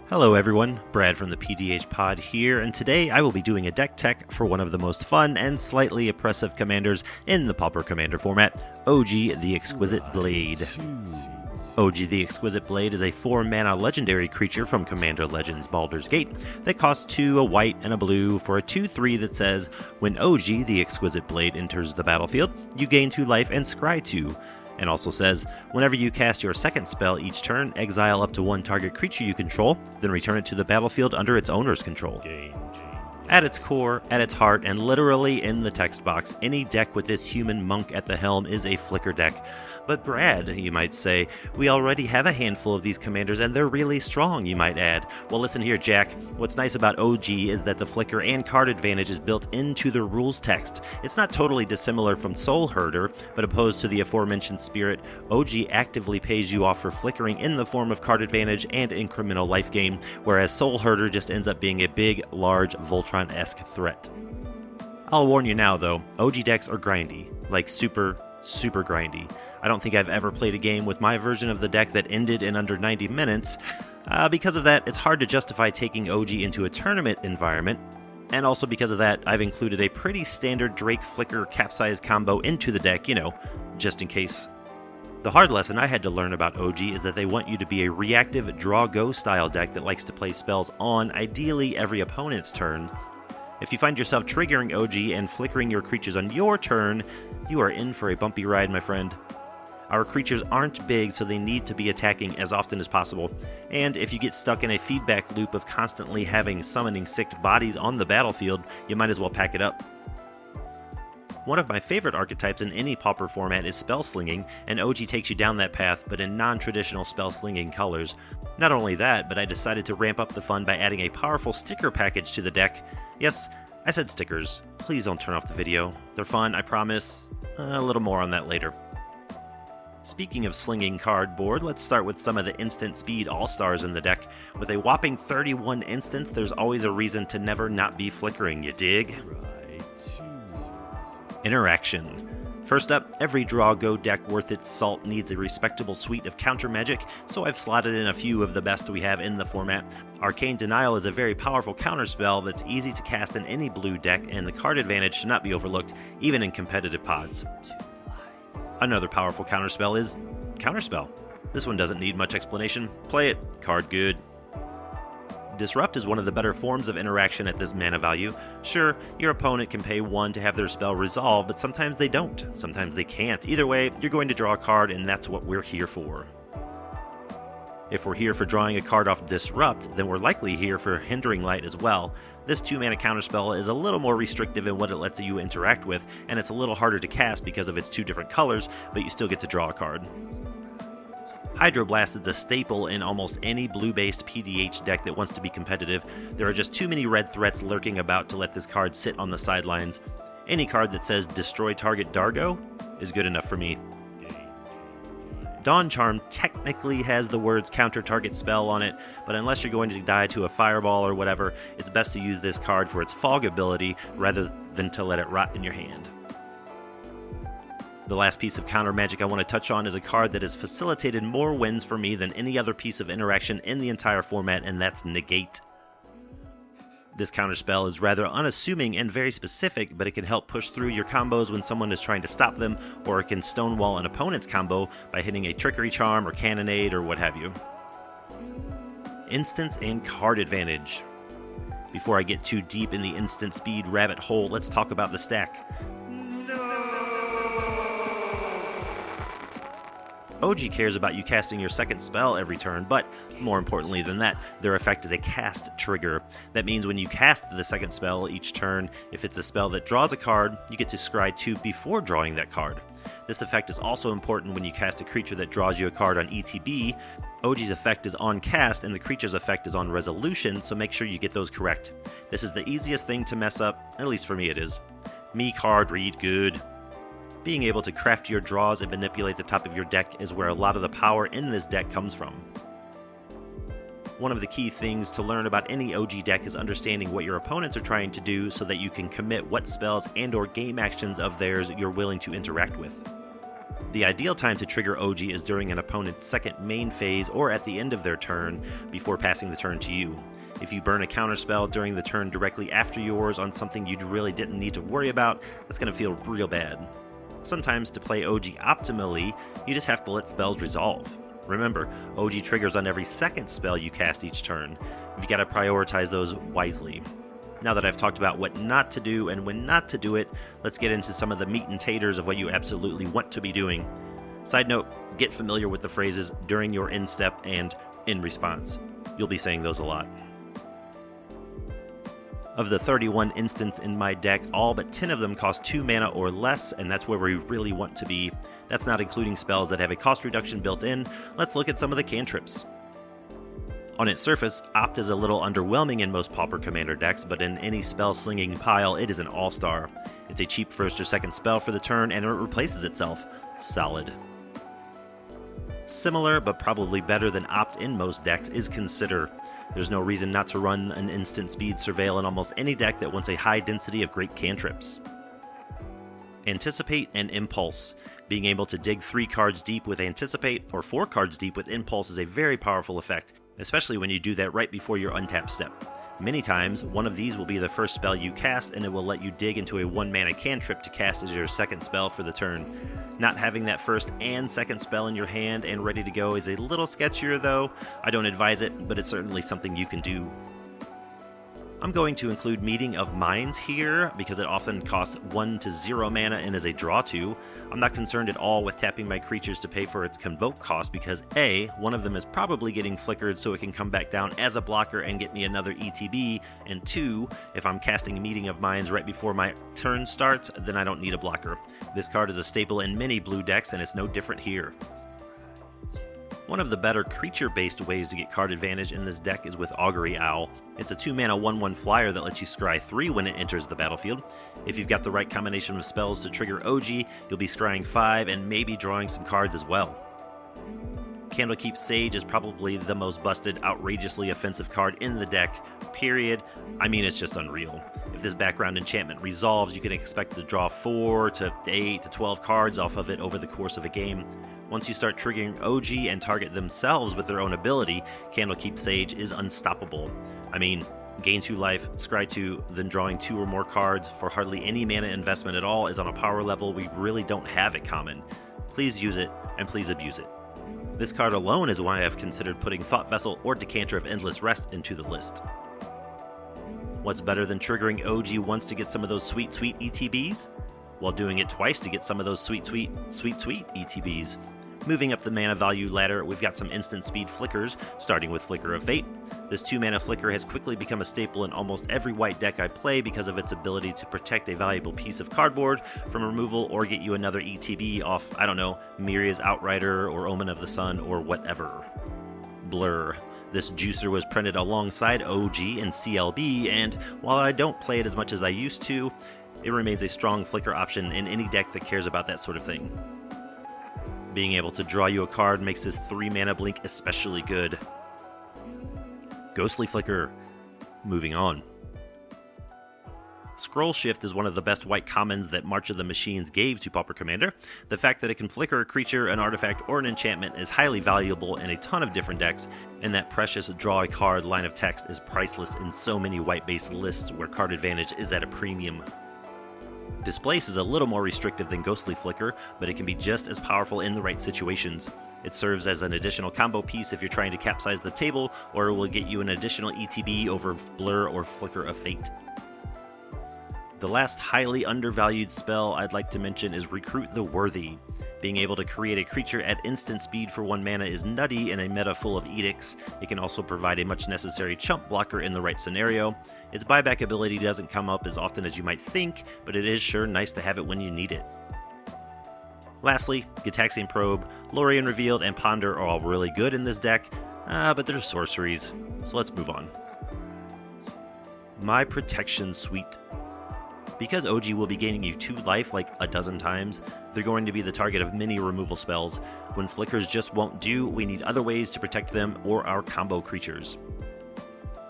Hello everyone, Brad from the PDH Pod here, and today I will be doing a deck tech for one of the most fun and slightly oppressive commanders in the Pauper Commander format, OG the Exquisite Blade. OG the Exquisite Blade is a 4-mana legendary creature from Commander Legends Baldur's Gate that costs 2, a white, and a blue for a 2/3 that says, when OG the Exquisite Blade enters the battlefield, you gain 2 life and scry 2. And also says, whenever you cast your second spell each turn, exile up to 1 target creature you control, then return it to the battlefield under its owner's control. At its core, at its heart, and literally in the text box, any deck with this human monk at the helm is a flicker deck. But Brad, you might say, we already have a handful of these commanders and they're really strong, you might add. Well, listen here, Jack. What's nice about OG is that the flicker and card advantage is built into the rules text. It's not totally dissimilar from Soul Herder, but opposed to the aforementioned spirit, OG actively pays you off for flickering in the form of card advantage and incremental life gain, whereas Soul Herder just ends up being a big, large, Voltron-esque threat. I'll warn you now, though, OG decks are grindy. Like super grindy. I don't think I've ever played a game with my version of the deck that ended in under 90 minutes. Because of that, it's hard to justify taking OG into a tournament environment. And also because of that, I've included a pretty standard Drake Flicker Capsize combo into the deck, just in case. The hard lesson I had to learn about OG is that they want you to be a reactive draw-go style deck that likes to play spells on, ideally, every opponent's turn. If you find yourself triggering OG and flickering your creatures on your turn, you are in for a bumpy ride, my friend. Our creatures aren't big, so they need to be attacking as often as possible, and if you get stuck in a feedback loop of constantly having summoning sick bodies on the battlefield, you might as well pack it up. One of my favorite archetypes in any Pauper format is spell slinging, and OG takes you down that path, but in non-traditional spell slinging colors. Not only that, but I decided to ramp up the fun by adding a powerful sticker package to the deck. Yes, I said stickers. Please don't turn off the video. They're fun, I promise. A little more on that later. Speaking of slinging cardboard, let's start with some of the instant speed all-stars in the deck. With a whopping 31 instants, there's always a reason to never not be flickering, you dig? Interaction. First up, every draw-go deck worth its salt needs a respectable suite of counter magic, so I've slotted in a few of the best we have in the format. Arcane Denial is a very powerful counterspell that's easy to cast in any blue deck, and the card advantage should not be overlooked, even in competitive pods. Another powerful counterspell is Counterspell. This one doesn't need much explanation. Play it. Card good. Disrupt is one of the better forms of interaction at this mana value. Sure, your opponent can pay 1 to have their spell resolve, but sometimes they don't. Sometimes they can't. Either way, you're going to draw a card, and that's what we're here for. If we're here for drawing a card off Disrupt, then we're likely here for Hindering Light as well. This 2-mana counterspell is a little more restrictive in what it lets you interact with, and it's a little harder to cast because of its 2 different colors, but you still get to draw a card. Hydroblast is a staple in almost any blue-based PDH deck that wants to be competitive. There are just too many red threats lurking about to let this card sit on the sidelines. Any card that says Destroy Target Dargo is good enough for me. Dawn Charm technically has the words Counter Target Spell on it, but unless you're going to die to a fireball or whatever, it's best to use this card for its fog ability rather than to let it rot in your hand. The last piece of counter magic I want to touch on is a card that has facilitated more wins for me than any other piece of interaction in the entire format, and that's Negate. This counterspell is rather unassuming and very specific, but it can help push through your combos when someone is trying to stop them, or it can stonewall an opponent's combo by hitting a Trickery Charm or Cannonade or what have you. Instance and card advantage. Before I get too deep in the instant speed rabbit hole, let's talk about the stack. OG cares about you casting your second spell every turn, but more importantly than that, their effect is a cast trigger. That means when you cast the second spell each turn, if it's a spell that draws a card, you get to scry 2 before drawing that card. This effect is also important when you cast a creature that draws you a card on ETB. OG's effect is on cast and the creature's effect is on resolution, so make sure you get those correct. This is the easiest thing to mess up, at least for me it is. Me card read good. Being able to craft your draws and manipulate the top of your deck is where a lot of the power in this deck comes from. One of the key things to learn about any OG deck is understanding what your opponents are trying to do so that you can commit what spells and or game actions of theirs you're willing to interact with. The ideal time to trigger OG is during an opponent's second main phase or at the end of their turn before passing the turn to you. If you burn a counterspell during the turn directly after yours on something you really didn't need to worry about, that's going to feel real bad. Sometimes to play OG optimally, you just have to let spells resolve. Remember, OG triggers on every second spell you cast each turn. You gotta prioritize those wisely. Now that I've talked about what not to do and when not to do it, let's get into some of the meat and taters of what you absolutely want to be doing. Side note, get familiar with the phrases during your in step and in response. You'll be saying those a lot. Of the 31 instants in my deck, all but 10 of them cost 2 mana or less, and that's where we really want to be. That's not including spells that have a cost reduction built in. Let's look at some of the cantrips. On its surface, Opt is a little underwhelming in most Pauper Commander decks, but in any spell-slinging pile, it is an all-star. It's a cheap first or second spell for the turn, and it replaces itself. Solid. Similar, but probably better than Opt in most decks, is Consider. There's no reason not to run an instant speed surveil in almost any deck that wants a high density of great cantrips. Anticipate and Impulse. Being able to dig 3 cards deep with Anticipate or 4 cards deep with Impulse is a very powerful effect, especially when you do that right before your untap step. Many times, one of these will be the first spell you cast, and it will let you dig into a 1-mana cantrip to cast as your second spell for the turn. Not having that first and second spell in your hand and ready to go is a little sketchier though. I don't advise it, but it's certainly something you can do. I'm going to include Meeting of Minds here because it often costs 1 to 0 mana and is a draw to. I'm not concerned at all with tapping my creatures to pay for its convoke cost because A, one of them is probably getting flickered so it can come back down as a blocker and get me another ETB, and 2, if I'm casting Meeting of Minds right before my turn starts, then I don't need a blocker. This card is a staple in many blue decks and it's no different here. One of the better creature-based ways to get card advantage in this deck is with Augury Owl. It's a 2-mana 1/1 flyer that lets you scry 3 when it enters the battlefield. If you've got the right combination of spells to trigger OG, you'll be scrying 5 and maybe drawing some cards as well. Candlekeep Sage is probably the most busted, outrageously offensive card in the deck, period. I mean, it's just unreal. If this background enchantment resolves, you can expect to draw 4 to 8 to 12 cards off of it over the course of a game. Once you start triggering OG and target themselves with their own ability, Candlekeep Sage is unstoppable. I mean, gain 2 life, scry 2, then drawing 2 or more cards for hardly any mana investment at all is on a power level we really don't have at common. Please use it, and please abuse it. This card alone is why I've considered putting Thought Vessel or Decanter of Endless Rest into the list. What's better than triggering OG once to get some of those sweet, sweet ETBs? While doing it twice to get some of those sweet, sweet, sweet, sweet ETBs. Moving up the mana value ladder, we've got some instant speed flickers, starting with Flicker of Fate. This 2-mana flicker has quickly become a staple in almost every white deck I play because of its ability to protect a valuable piece of cardboard from removal or get you another ETB off, I don't know, Miria's Outrider or Omen of the Sun or whatever. Blur. This juicer was printed alongside OG and CLB, and while I don't play it as much as I used to, it remains a strong flicker option in any deck that cares about that sort of thing. Being able to draw you a card makes this 3-mana blink especially good. Ghostly Flicker. Moving on. Scroll Shift is one of the best white commons that March of the Machines gave to Pauper Commander. The fact that it can flicker a creature, an artifact, or an enchantment is highly valuable in a ton of different decks, and that precious draw a card line of text is priceless in so many white-based lists where card advantage is at a premium. Displace is a little more restrictive than Ghostly Flicker, but it can be just as powerful in the right situations. It serves as an additional combo piece if you're trying to capsize the table, or it will get you an additional ETB over Blur or Flicker of Fate. The last highly undervalued spell I'd like to mention is Recruit the Worthy. Being able to create a creature at instant speed for 1 mana is nutty in a meta full of edicts. It can also provide a much necessary chump blocker in the right scenario. Its buyback ability doesn't come up as often as you might think, but it is sure nice to have it when you need it. Lastly, Gitaxian Probe, Lorien Revealed, and Ponder are all really good in this deck, but they're sorceries, so let's move on. My Protection Suite. Because OG will be gaining you 2 life like a dozen times, they're going to be the target of many removal spells. When flickers just won't do, we need other ways to protect them or our combo creatures.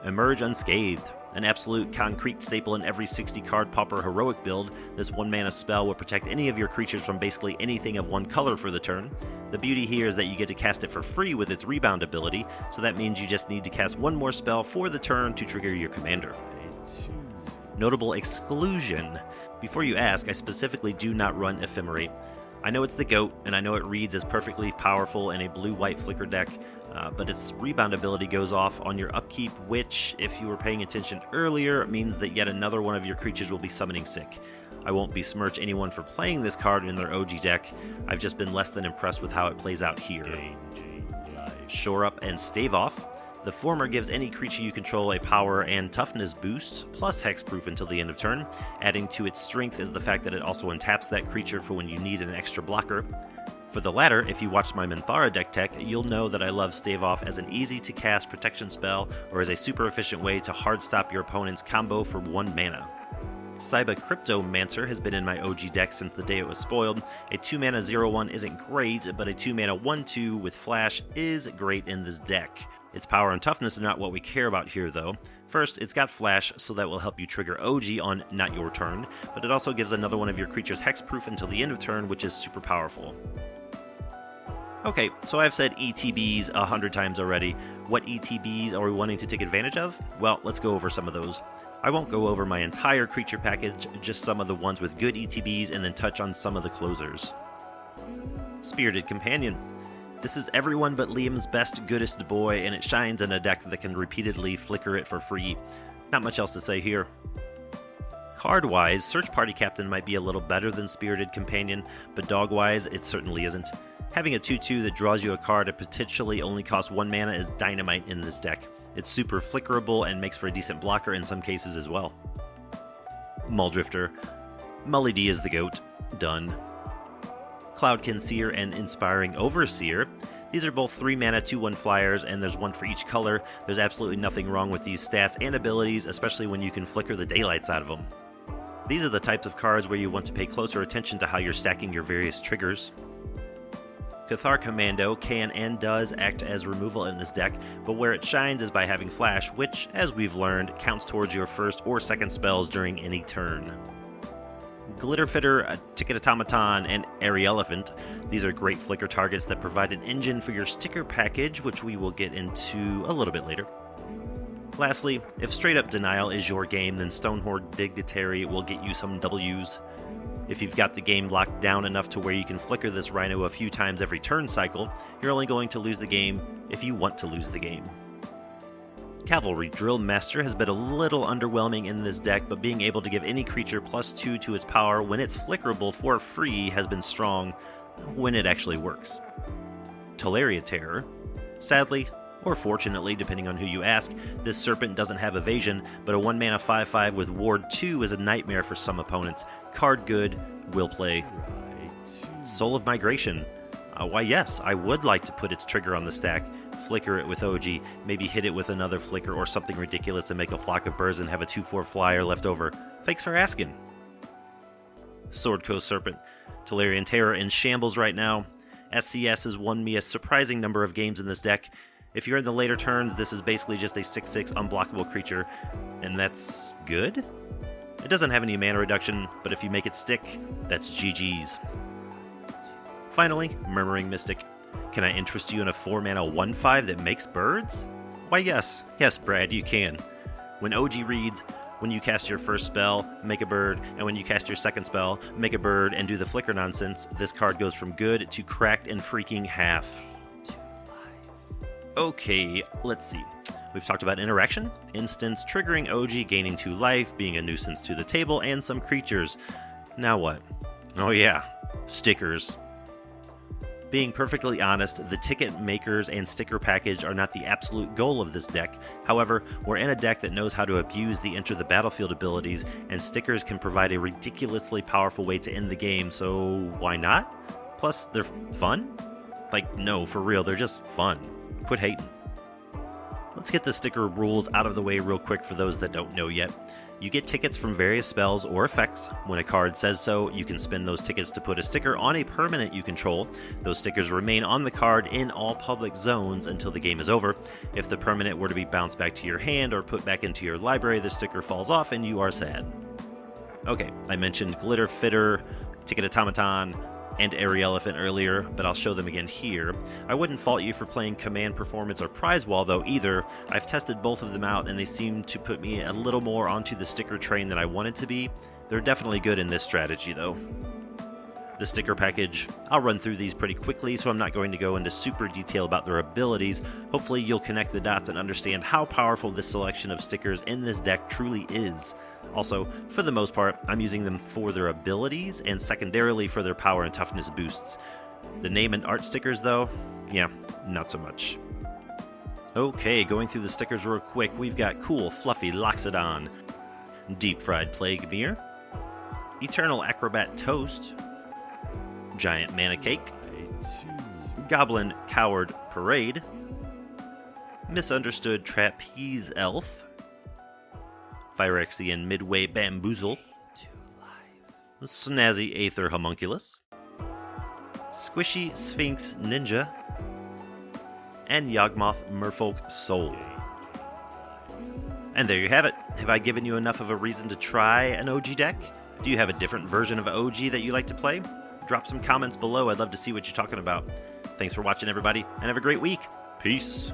Emerge Unscathed. An absolute concrete staple in every 60-card Pauper Heroic build, this 1-mana spell will protect any of your creatures from basically anything of one color for the turn. The beauty here is that you get to cast it for free with its rebound ability, so that means you just need to cast one more spell for the turn to trigger your commander. Notable exclusion. Before you ask, I specifically do not run Ephemerate. I know it's the GOAT, and I know it reads as perfectly powerful in a blue-white flicker deck, but its rebound ability goes off on your upkeep, which, if you were paying attention earlier, means that yet another one of your creatures will be summoning sick. I won't besmirch anyone for playing this card in their OG deck, I've just been less than impressed with how it plays out here. Shore Up and Stave Off. The former gives any creature you control a power and toughness boost, plus hexproof until the end of turn. Adding to its strength is the fact that it also untaps that creature for when you need an extra blocker. For the latter, if you watched my Minthara deck tech, you'll know that I love Stave Off as an easy-to-cast protection spell, or as a super efficient way to hard stop your opponent's combo for 1 mana. Saiba Cryptomancer has been in my OG deck since the day it was spoiled. A 2-mana 0/1 isn't great, but a 2-mana 1/2 with flash is great in this deck. Its power and toughness are not what we care about here, though. First, it's got flash, so that will help you trigger OG on not your turn, but it also gives another one of your creatures hexproof until the end of turn, which is super powerful. Okay, so I've said ETBs 100 times already. What ETBs are we wanting to take advantage of? Well, let's go over some of those. I won't go over my entire creature package, just some of the ones with good ETBs, and then touch on some of the closers. Spirited Companion. This is everyone but Liam's best, goodest boy, and it shines in a deck that can repeatedly flicker it for free. Not much else to say here. Card-wise, Search Party Captain might be a little better than Spirited Companion, but dog-wise, it certainly isn't. Having a 2/2 that draws you a card that potentially only costs 1 mana is dynamite in this deck. It's super flickerable and makes for a decent blocker in some cases as well. Muldrifter. Mully D is the GOAT. Done. Cloudkin Seer and Inspiring Overseer. These are both 3-mana 2/1 flyers, and there's one for each color. There's absolutely nothing wrong with these stats and abilities, especially when you can flicker the daylights out of them. These are the types of cards where you want to pay closer attention to how you're stacking your various triggers. Pauper Commando can and does act as removal in this deck, but where it shines is by having flash, which, as we've learned, counts towards your first or second spells during any turn. Glitterfitter, Ticket Automaton, and Airy Elephant. These are great flicker targets that provide an engine for your sticker package, which we will get into a little bit later. Lastly, if straight up denial is your game, then Stonehorde Dignitary will get you some W's. If you've got the game locked down enough to where you can flicker this rhino a few times every turn cycle, you're only going to lose the game if you want to lose the game. Cavalry Drill Master has been a little underwhelming in this deck, but being able to give any creature +2 to its power when it's flickerable for free has been strong when it actually works. Teleria Terror. Sadly, or fortunately, depending on who you ask, this Serpent doesn't have evasion, but a 1-mana 5/5 with Ward 2 is a nightmare for some opponents. Card good, will play. Soul of Migration. Why yes, I would like to put its trigger on the stack, flicker it with OG, maybe hit it with another flicker or something ridiculous and make a flock of birds and have a 2/4 flyer left over. Thanks for asking. Sword Coast Serpent. Telerian Terror in shambles right now. SCS has won me a surprising number of games in this deck. If you're in the later turns, this is basically just a 6/6 unblockable creature, and that's good? It doesn't have any mana reduction, but if you make it stick, that's GG's. Finally, Murmuring Mystic. Can I interest you in a 4-mana 1/5 that makes birds? Why yes, Brad, you can. When OG reads, when you cast your first spell, make a bird, and when you cast your second spell, make a bird and do the flicker nonsense, this card goes from good to cracked and freaking half. Okay, let's see. We've talked about interaction, instance, triggering OG, gaining 2 life, being a nuisance to the table, and some creatures. Now what? Oh yeah, stickers. Being perfectly honest, the ticket makers and sticker package are not the absolute goal of this deck. However, we're in a deck that knows how to abuse the enter the battlefield abilities, and stickers can provide a ridiculously powerful way to end the game, so why not? Plus, they're fun? Like, no, for real, they're just fun. Quit hating. Let's get the sticker rules out of the way real quick for those that don't know yet. You get tickets from various spells or effects. When a card says so, you can spend those tickets to put a sticker on a permanent you control. Those stickers remain on the card in all public zones until the game is over. If the permanent were to be bounced back to your hand or put back into your library, the sticker falls off and you are sad. Okay, I mentioned Glitter Fitter, Ticket Automaton, and Airy Elephant earlier, but I'll show them again here. I wouldn't fault you for playing Command Performance or Prize Wall though either. I've tested both of them out and they seem to put me a little more onto the sticker train than I wanted to be. They're definitely good in this strategy though. The sticker package, I'll run through these pretty quickly, so I'm not going to go into super detail about their abilities. Hopefully you'll connect the dots and understand how powerful this selection of stickers in this deck truly is. Also, for the most part, I'm using them for their abilities and secondarily for their power and toughness boosts. The name and art stickers though, yeah, not so much. Okay, going through the stickers real quick, we've got Cool Fluffy Loxodon, Deep Fried Plague Mirror, Eternal Acrobat Toast, Giant Mana Cake, Goblin Coward Parade, Misunderstood Trapeze Elf, Phyrexian Midway Bamboozle, Snazzy Aether Homunculus, Squishy Sphinx Ninja, and Yawgmoth Merfolk Soul. And there you have it. Have I given you enough of a reason to try an OG deck? Do you have a different version of OG that you like to play? Drop some comments below. I'd love to see what you're talking about. Thanks for watching, everybody, and have a great week. Peace.